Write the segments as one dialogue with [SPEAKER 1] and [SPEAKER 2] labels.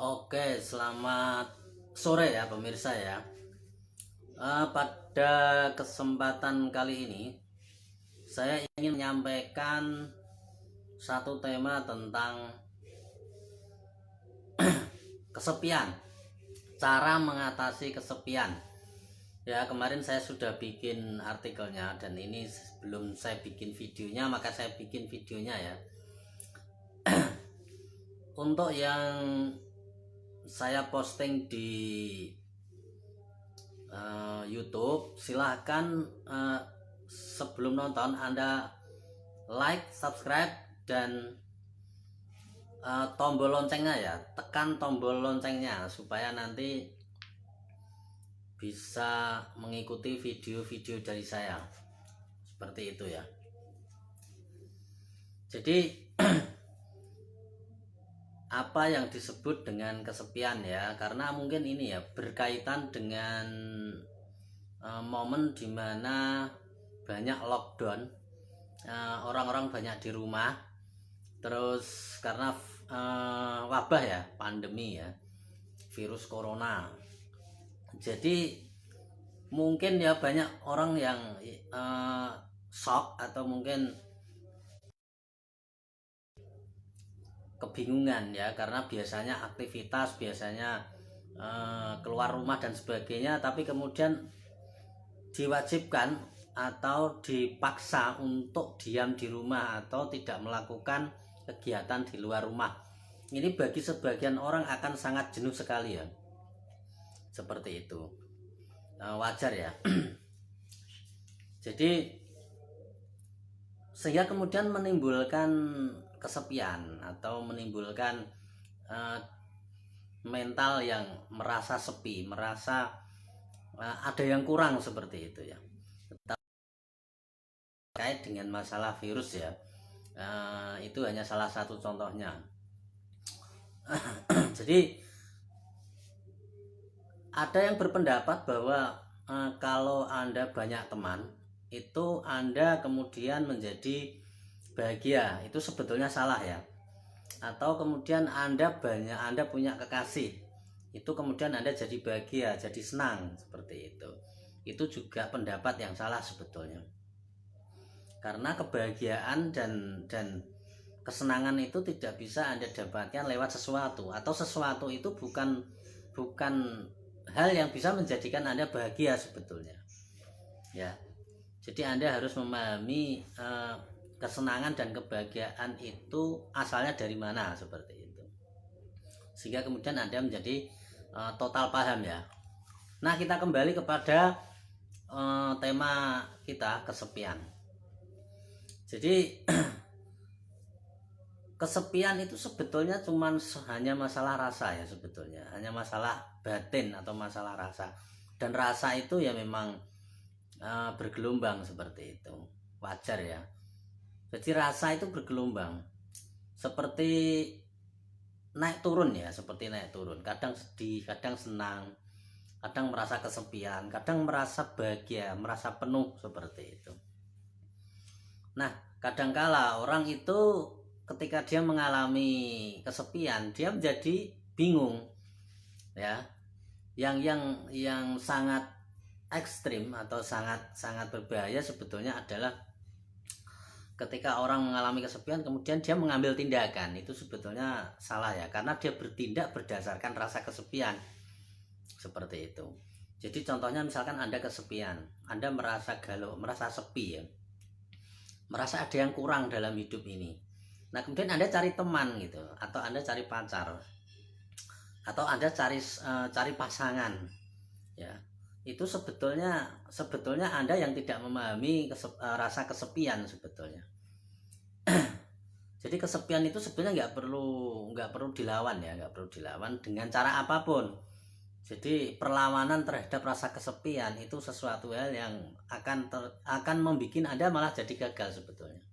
[SPEAKER 1] Oke, selamat sore ya pemirsa ya. Pada kesempatan kali ini, saya ingin menyampaikan satu tema tentang kesepian, cara mengatasi kesepian. Ya, kemarin saya sudah bikin artikelnya dan ini sebelum saya bikin videonya, maka saya bikin videonya ya. Untuk yang saya posting di YouTube, silahkan sebelum nonton Anda like, subscribe, dan tombol loncengnya ya, tekan tombol loncengnya supaya nanti bisa mengikuti video-video dari saya seperti itu ya. Jadi apa yang disebut dengan kesepian ya, karena mungkin ini ya berkaitan dengan momen dimana banyak lockdown, orang-orang banyak di rumah, terus karena wabah ya, pandemi ya, virus corona. Jadi mungkin ya banyak orang yang shock atau mungkin kebingungan ya, karena biasanya aktivitas, biasanya keluar rumah dan sebagainya, tapi kemudian diwajibkan atau dipaksa untuk diam di rumah atau tidak melakukan kegiatan di luar rumah. Ini bagi sebagian orang akan sangat jenuh sekali ya, seperti itu. Wajar ya. Jadi sehingga kemudian menimbulkan kesepian atau menimbulkan mental yang merasa sepi, merasa ada yang kurang seperti itu ya. Terkait dengan masalah virus ya, itu hanya salah satu contohnya. Jadi ada yang berpendapat bahwa kalau Anda banyak teman itu Anda kemudian menjadi bahagia, itu sebetulnya salah ya. Atau kemudian Anda punya kekasih, itu kemudian Anda jadi bahagia, jadi senang, seperti itu. Itu juga pendapat yang salah sebetulnya. Karena kebahagiaan dan kesenangan itu tidak bisa Anda dapatkan lewat sesuatu, atau sesuatu itu bukan hal yang bisa menjadikan Anda bahagia sebetulnya. Ya. Jadi Anda harus memahami kesenangan dan kebahagiaan itu asalnya dari mana, seperti itu. Sehingga kemudian Anda menjadi total paham ya. Nah, kita kembali kepada tema kita, kesepian. Jadi kesepian itu sebetulnya hanya masalah rasa ya, sebetulnya hanya masalah batin atau masalah rasa. Dan rasa itu ya memang bergelombang seperti itu, wajar ya. Jadi rasa itu bergelombang, seperti naik turun ya, seperti naik turun. Kadang sedih, kadang senang, kadang merasa kesepian, kadang merasa bahagia, merasa penuh, seperti itu. Nah, kadangkala orang itu ketika dia mengalami kesepian, dia menjadi bingung ya. Yang sangat ekstrim atau sangat berbahaya sebetulnya adalah ketika orang mengalami kesepian kemudian dia mengambil tindakan. Itu sebetulnya salah ya, karena dia bertindak berdasarkan rasa kesepian, seperti itu. Jadi contohnya misalkan Anda kesepian, Anda merasa galau, merasa sepi ya, merasa ada yang kurang dalam hidup ini. Nah, kemudian Anda cari teman gitu, atau Anda cari pacar, atau Anda cari pasangan ya. Itu sebetulnya Anda yang tidak memahami rasa kesepian sebetulnya. Jadi kesepian itu sebetulnya nggak perlu dilawan ya, nggak perlu dilawan dengan cara apapun. Jadi perlawanan terhadap rasa kesepian itu sesuatu hal yang akan membuat Anda malah jadi gagal sebetulnya.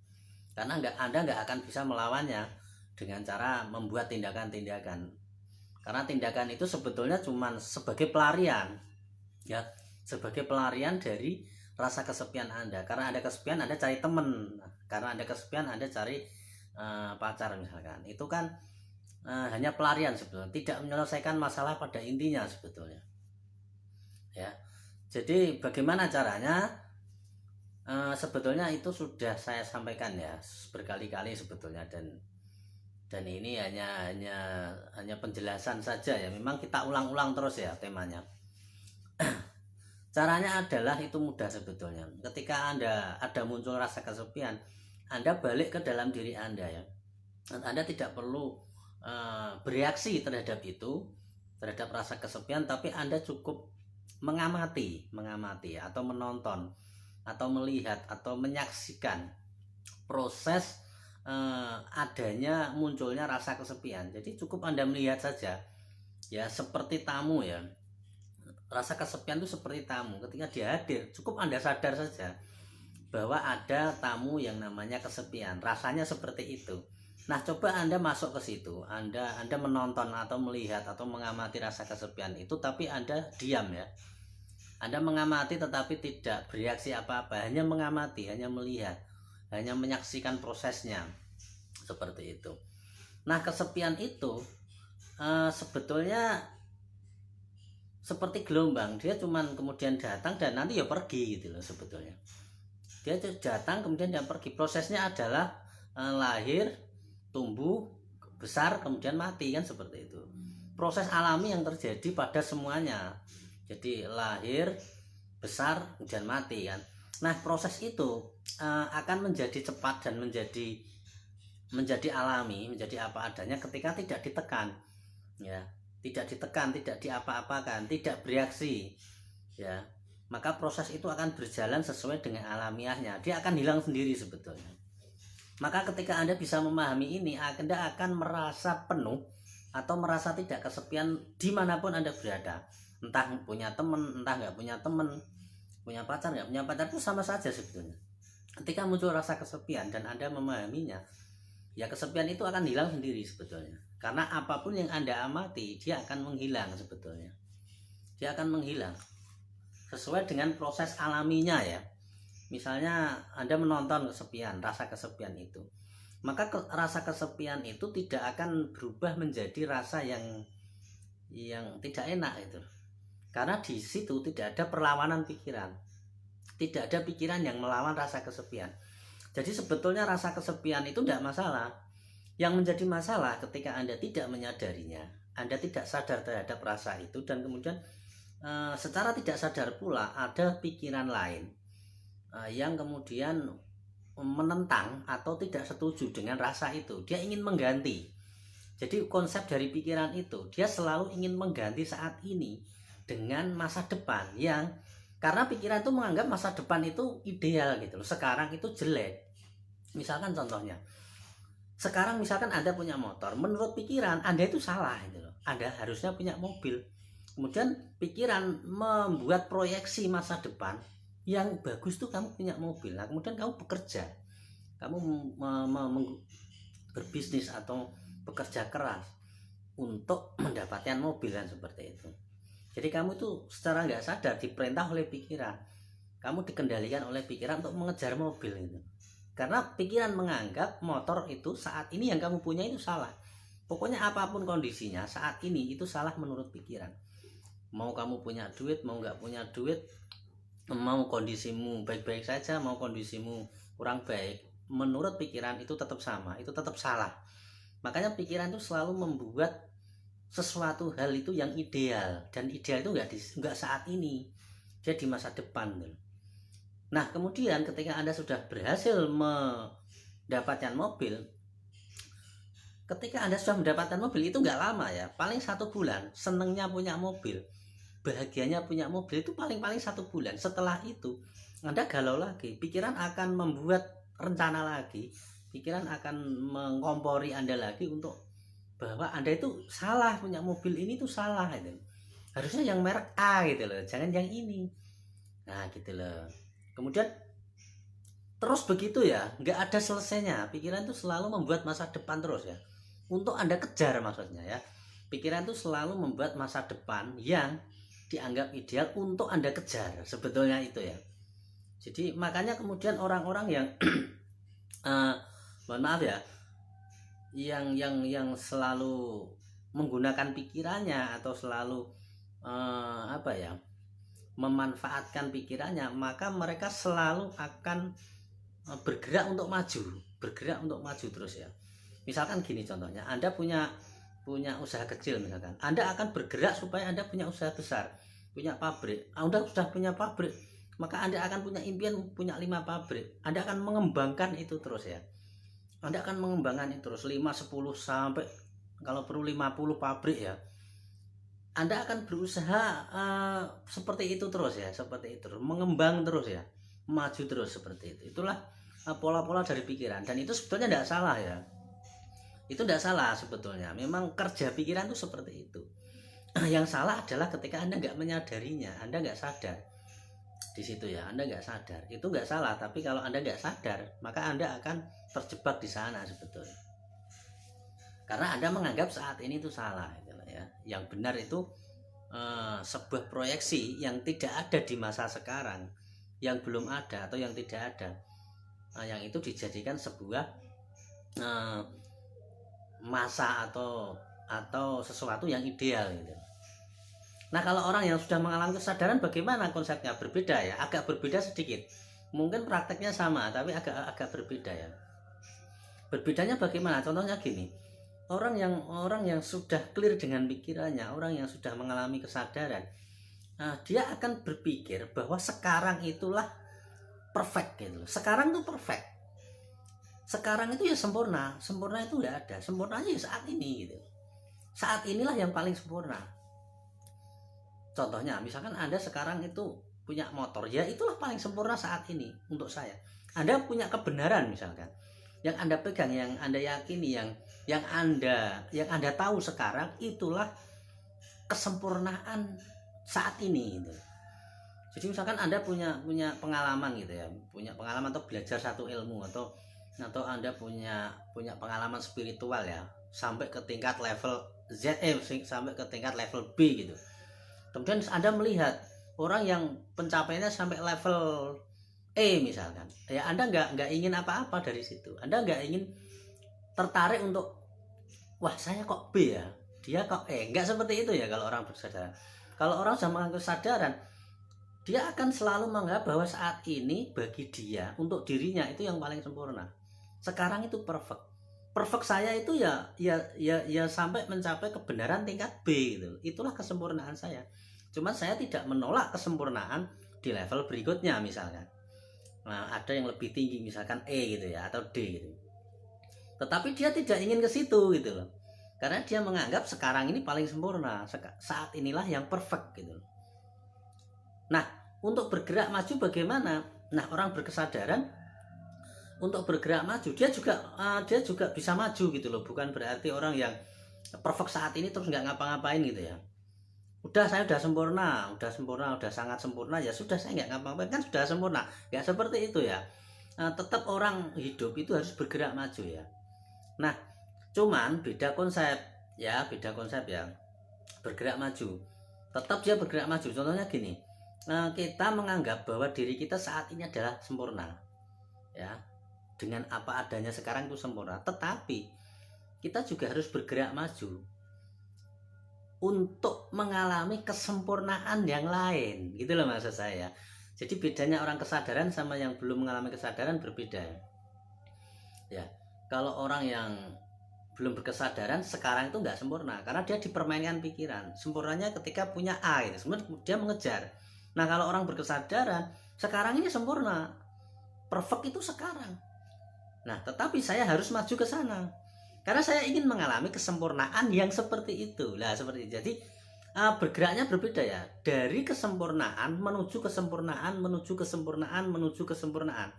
[SPEAKER 1] Karena Anda nggak akan bisa melawannya dengan cara membuat tindakan-tindakan. Karena tindakan itu sebetulnya cuma sebagai pelarian ya, sebagai pelarian dari rasa kesepian Anda. Karena Anda kesepian, Anda cari teman. Karena Anda kesepian, Anda cari pacar misalkan. Itu kan hanya pelarian sebetulnya, tidak menyelesaikan masalah pada intinya sebetulnya. Ya, jadi bagaimana caranya? Sebetulnya itu sudah saya sampaikan ya berkali-kali sebetulnya, dan ini hanya penjelasan saja ya. Memang kita ulang-ulang terus ya temanya. Caranya adalah itu mudah sebetulnya. Ketika ada muncul rasa kesepian, Anda balik ke dalam diri Anda ya. Anda tidak perlu bereaksi terhadap itu, terhadap rasa kesepian, tapi Anda cukup mengamati atau menonton atau melihat atau menyaksikan proses adanya munculnya rasa kesepian. Jadi cukup Anda melihat saja ya, seperti tamu ya. Rasa kesepian itu seperti tamu, ketika dia hadir cukup Anda sadar saja bahwa ada tamu yang namanya kesepian, rasanya seperti itu. Nah, coba Anda masuk ke situ, Anda menonton atau melihat atau mengamati rasa kesepian itu, tapi Anda diam ya. Anda mengamati tetapi tidak bereaksi apa-apa, hanya mengamati, hanya melihat, hanya menyaksikan prosesnya, seperti itu. Nah, kesepian itu sebetulnya seperti gelombang, dia cuman kemudian datang dan nanti ya pergi gitu loh sebetulnya. Dia datang kemudian dia pergi. Prosesnya adalah lahir, tumbuh, besar, kemudian mati, kan seperti itu. Proses alami yang terjadi pada semuanya. Jadi lahir, besar, kemudian mati kan. Nah, proses itu akan menjadi cepat dan menjadi alami, menjadi apa adanya ketika tidak ditekan. Ya, tidak ditekan, tidak diapa-apakan, tidak bereaksi. Ya, maka proses itu akan berjalan sesuai dengan alamiahnya. Dia akan hilang sendiri sebetulnya. Maka ketika Anda bisa memahami ini, Anda akan merasa penuh atau merasa tidak kesepian dimanapun Anda berada. Entah punya teman, entah nggak punya teman, punya pacar, nggak punya pacar, itu sama saja sebetulnya. Ketika muncul rasa kesepian dan Anda memahaminya, ya kesepian itu akan hilang sendiri sebetulnya. Karena apapun yang Anda amati, dia akan menghilang sebetulnya. Dia akan menghilang sesuai dengan proses alaminya ya. Misalnya Anda menonton kesepian, rasa kesepian itu, maka rasa kesepian itu tidak akan berubah menjadi rasa yang tidak enak itu. Karena di situ tidak ada perlawanan pikiran. Tidak ada pikiran yang melawan rasa kesepian. Jadi sebetulnya rasa kesepian itu tidak masalah. Yang menjadi masalah ketika Anda tidak menyadarinya, Anda tidak sadar terhadap rasa itu, dan kemudian secara tidak sadar pula ada pikiran lain yang kemudian menentang atau tidak setuju dengan rasa itu. Dia ingin mengganti. Jadi konsep dari pikiran itu, dia selalu ingin mengganti saat ini dengan masa depan yang, karena pikiran itu menganggap masa depan itu ideal gitu loh, sekarang itu jelek. Misalkan contohnya, sekarang misalkan Anda punya motor, menurut pikiran Anda itu salah gitu loh. Anda harusnya punya mobil. Kemudian pikiran membuat proyeksi masa depan yang bagus tuh kamu punya mobil. Nah, kemudian kamu bekerja, kamu berbisnis atau bekerja keras untuk mendapatkan mobil, dan seperti itu. Jadi kamu tuh secara nggak sadar diperintah oleh pikiran, kamu dikendalikan oleh pikiran untuk mengejar mobil itu. Karena pikiran menganggap motor itu saat ini yang kamu punya itu salah. Pokoknya apapun kondisinya saat ini itu salah menurut pikiran. Mau kamu punya duit, mau nggak punya duit, mau kondisimu baik-baik saja, mau kondisimu kurang baik, menurut pikiran itu tetap sama, itu tetap salah. Makanya pikiran itu selalu membuat sesuatu hal itu yang ideal, dan ideal itu nggak saat ini, dia di masa depan. Nah, kemudian ketika Anda sudah berhasil mendapatkan mobil, ketika Anda sudah mendapatkan mobil itu nggak lama ya, paling 1 bulan. Senengnya punya mobil, bahagianya punya mobil itu paling-paling 1 bulan. Setelah itu Anda galau lagi, pikiran akan membuat rencana lagi, pikiran akan mengompori Anda lagi untuk bahwa Anda itu salah, punya mobil ini tuh salah itu. Harusnya yang merek A gitu loh, jangan yang ini. Nah gitu loh. Kemudian terus begitu ya, nggak ada selesainya. Pikiran itu selalu membuat masa depan terus ya, untuk Anda kejar maksudnya ya. Pikiran itu selalu membuat masa depan yang dianggap ideal untuk Anda kejar, sebetulnya itu ya. Jadi makanya kemudian orang-orang yang mohon maaf ya, yang selalu menggunakan pikirannya atau selalu memanfaatkan pikirannya, maka mereka selalu akan bergerak untuk maju terus ya. Misalkan gini contohnya, Anda punya usaha kecil misalkan, Anda akan bergerak supaya Anda punya usaha besar, punya pabrik. Anda sudah punya pabrik, maka Anda akan punya impian punya 5 pabrik. Anda akan mengembangkan itu terus ya. Anda akan mengembangkan itu terus 5, 10 sampai kalau perlu 50 pabrik ya. Anda akan berusaha seperti itu terus ya, seperti itu, mengembang terus ya, maju terus seperti itu. Itulah pola-pola dari pikiran, dan itu sebetulnya tidak salah ya. Itu tidak salah sebetulnya, memang kerja pikiran itu seperti itu. Yang salah adalah ketika Anda nggak menyadarinya, Anda nggak sadar di situ ya, Anda nggak sadar. Itu nggak salah, tapi kalau Anda nggak sadar, maka Anda akan terjebak di sana sebetulnya, karena Anda menganggap saat ini itu salah gitu ya. Yang benar itu sebuah proyeksi yang tidak ada di masa sekarang, yang belum ada atau yang tidak ada, yang itu dijadikan sebuah masa atau sesuatu yang ideal gitu. Nah, kalau orang yang sudah mengalami kesadaran bagaimana konsepnya? Berbeda ya, agak berbeda sedikit. Mungkin prakteknya sama tapi agak berbeda ya. Berbedanya bagaimana? Contohnya gini. Orang yang sudah clear dengan pikirannya, orang yang sudah mengalami kesadaran, dia akan berpikir bahwa sekarang itulah perfect gitu. Sekarang itu perfect. Sekarang itu ya sempurna itu nggak ada, sempurnanya ya saat ini gitu. Saat inilah yang paling sempurna. Contohnya misalkan Anda sekarang itu punya motor, ya itulah paling sempurna saat ini untuk saya. Anda punya kebenaran misalkan, yang Anda pegang, yang Anda yakini, yang Anda tahu sekarang, itulah kesempurnaan saat ini gitu. Jadi misalkan Anda punya pengalaman gitu ya, punya pengalaman atau belajar satu ilmu, atau Anda punya pengalaman spiritual ya, sampai ke tingkat level Z, sampai ke tingkat level B gitu. Kemudian Anda melihat orang yang pencapaiannya sampai level E misalkan, ya Anda nggak ingin apa-apa dari situ. Anda nggak ingin tertarik untuk, wah saya kok B ya, dia kok E. Nggak seperti itu ya kalau orang berkesadaran. Kalau orang sudah mengalami kesadaran, dia akan selalu menganggap bahwa saat ini bagi dia, untuk dirinya itu yang paling sempurna. Sekarang itu perfect saya itu ya sampai mencapai kebenaran tingkat B gitu. Itulah kesempurnaan saya. Cuma saya tidak menolak kesempurnaan di level berikutnya misalkan. Nah, ada yang lebih tinggi misalkan E gitu ya, atau D gitu. Tetapi dia tidak ingin ke situ gitu loh. Karena dia menganggap sekarang ini paling sempurna, saat inilah yang perfect gitu. Nah, untuk bergerak maju bagaimana? Nah, orang berkesadaran untuk bergerak maju, dia juga bisa maju gitu loh. Bukan berarti orang yang perfect saat ini terus nggak ngapa-ngapain gitu ya. Saya udah sempurna, udah sangat sempurna, ya sudah saya nggak ngapa-ngapain, kan sudah sempurna. Nggak seperti itu ya. Tetap orang hidup itu harus bergerak maju ya. Nah, cuman beda konsep ya. Bergerak maju, tetap dia bergerak maju. Contohnya gini, kita menganggap bahwa diri kita saat ini adalah sempurna ya, dengan apa adanya sekarang itu sempurna. Tetapi kita juga harus bergerak maju untuk mengalami kesempurnaan yang lain gitu loh maksud saya. Jadi bedanya orang kesadaran sama yang belum mengalami kesadaran berbeda ya. Kalau orang yang belum berkesadaran sekarang itu nggak sempurna, karena dia dipermainkan pikiran. Sempurnanya ketika punya A gitu, sebenarnya dia mengejar. Nah, kalau orang berkesadaran sekarang ini sempurna, perfect itu sekarang. Nah, tetapi saya harus maju ke sana karena saya ingin mengalami kesempurnaan yang seperti itu. Lah, seperti itu. Jadi bergeraknya berbeda ya, dari kesempurnaan menuju kesempurnaan, menuju kesempurnaan, menuju kesempurnaan.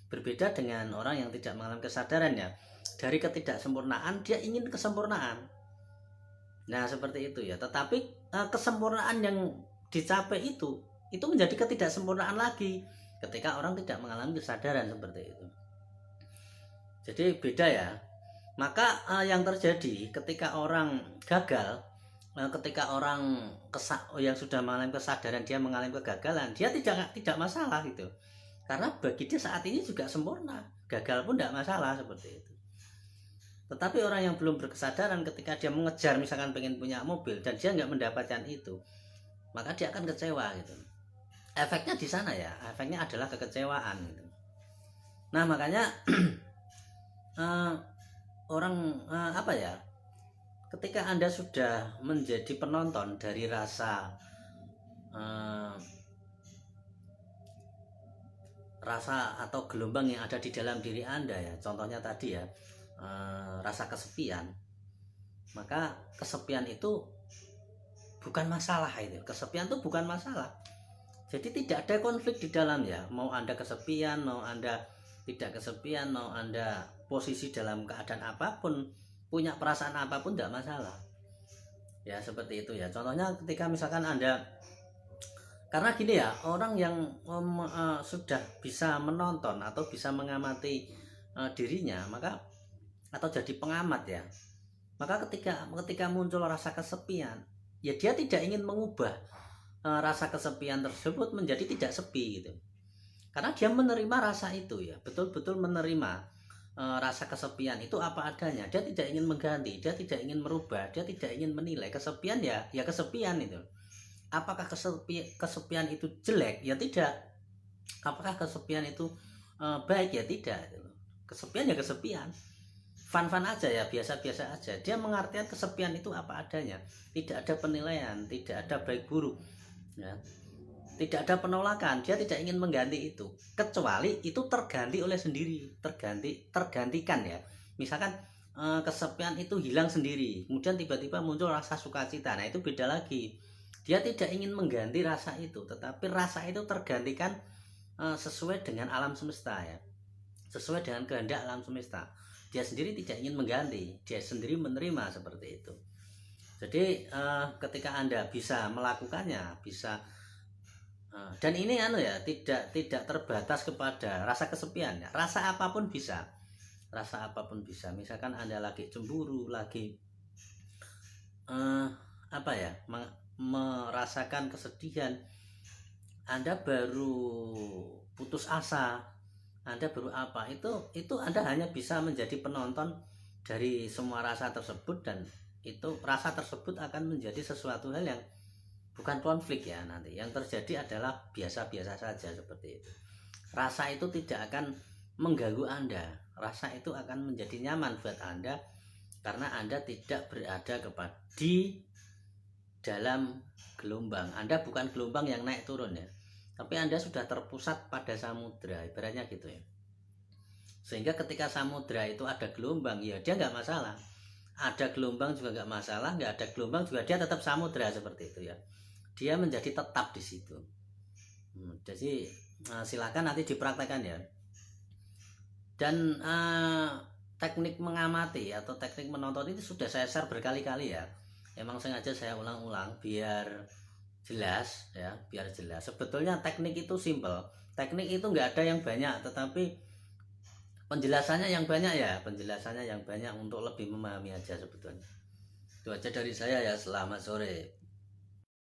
[SPEAKER 1] Berbeda dengan orang yang tidak mengalami kesadaran ya. Dari ketidaksempurnaan dia ingin kesempurnaan. Nah, seperti itu ya. Tetapi kesempurnaan yang dicapai itu menjadi ketidaksempurnaan lagi ketika orang tidak mengalami kesadaran seperti itu. Jadi beda ya. Maka yang terjadi ketika orang gagal, ketika orang yang sudah mengalami kesadaran dia mengalami kegagalan, dia tidak masalah gitu. Karena bagi dia saat ini juga sempurna, gagal pun tidak masalah seperti itu. Tetapi orang yang belum berkesadaran ketika dia mengejar misalkan pengen punya mobil dan dia nggak mendapatkan itu, maka dia akan kecewa gitu. Efeknya di sana ya, efeknya adalah kekecewaan gitu. Nah makanya apa ya, ketika Anda sudah menjadi penonton dari rasa rasa atau gelombang yang ada di dalam diri Anda ya, contohnya tadi ya, rasa kesepian, maka kesepian itu bukan masalah. Itu kesepian itu bukan masalah, jadi tidak ada konflik di dalam ya, mau Anda kesepian, mau Anda tidak kesepian, mau Anda posisi dalam keadaan apapun, punya perasaan apapun, tidak masalah ya, seperti itu ya. Contohnya ketika misalkan Anda, karena gini ya, orang yang sudah bisa menonton atau bisa mengamati dirinya, maka atau jadi pengamat ya, maka ketika muncul rasa kesepian ya, dia tidak ingin mengubah rasa kesepian tersebut menjadi tidak sepi gitu, karena dia menerima rasa itu ya, betul-betul menerima rasa kesepian itu apa adanya. Dia tidak ingin mengganti, dia tidak ingin merubah, dia tidak ingin menilai. Kesepian ya kesepian itu. Apakah kesepian itu jelek? Ya tidak. Apakah kesepian itu baik? Ya tidak. Kesepian ya kesepian, fun-fun aja ya, biasa-biasa aja. Dia mengartikan kesepian itu apa adanya, tidak ada penilaian, tidak ada baik buruk ya, tidak ada penolakan. Dia tidak ingin mengganti itu, kecuali itu terganti oleh sendiri, tergantikan ya. Misalkan kesepian itu hilang sendiri, kemudian tiba-tiba muncul rasa sukacita, nah itu beda lagi. Dia tidak ingin mengganti rasa itu, tetapi rasa itu tergantikan sesuai dengan alam semesta ya, sesuai dengan kehendak alam semesta. Dia sendiri tidak ingin mengganti, dia sendiri menerima seperti itu. Jadi ketika Anda bisa melakukannya, bisa dan ini ya, tidak terbatas kepada rasa kesepian ya, rasa apapun bisa, rasa apapun bisa. Misalkan Anda lagi cemburu, lagi apa ya, merasakan kesedihan, Anda baru putus asa, Anda baru apa, itu Anda hanya bisa menjadi penonton dari semua rasa tersebut, dan itu rasa tersebut akan menjadi sesuatu hal yang bukan konflik ya. Nanti yang terjadi adalah biasa-biasa saja seperti itu. Rasa itu tidak akan mengganggu Anda, rasa itu akan menjadi nyaman buat Anda, karena Anda tidak berada di dalam gelombang. Anda bukan gelombang yang naik turun ya, tapi Anda sudah terpusat pada samudra, ibaratnya gitu ya. Sehingga ketika samudra itu ada gelombang ya, dia nggak masalah. Ada gelombang juga nggak masalah, nggak ada gelombang juga dia tetap samudra, seperti itu ya. Dia menjadi tetap di situ. Jadi silakan nanti dipraktekkan ya. Dan teknik mengamati atau teknik menonton itu sudah saya share berkali-kali ya. Emang sengaja saya ulang-ulang biar jelas ya, biar jelas. Sebetulnya teknik itu simple, teknik itu nggak ada yang banyak, tetapi penjelasannya yang banyak ya, penjelasannya yang banyak untuk lebih memahami aja sebetulnya. Itu aja dari saya ya, selamat sore.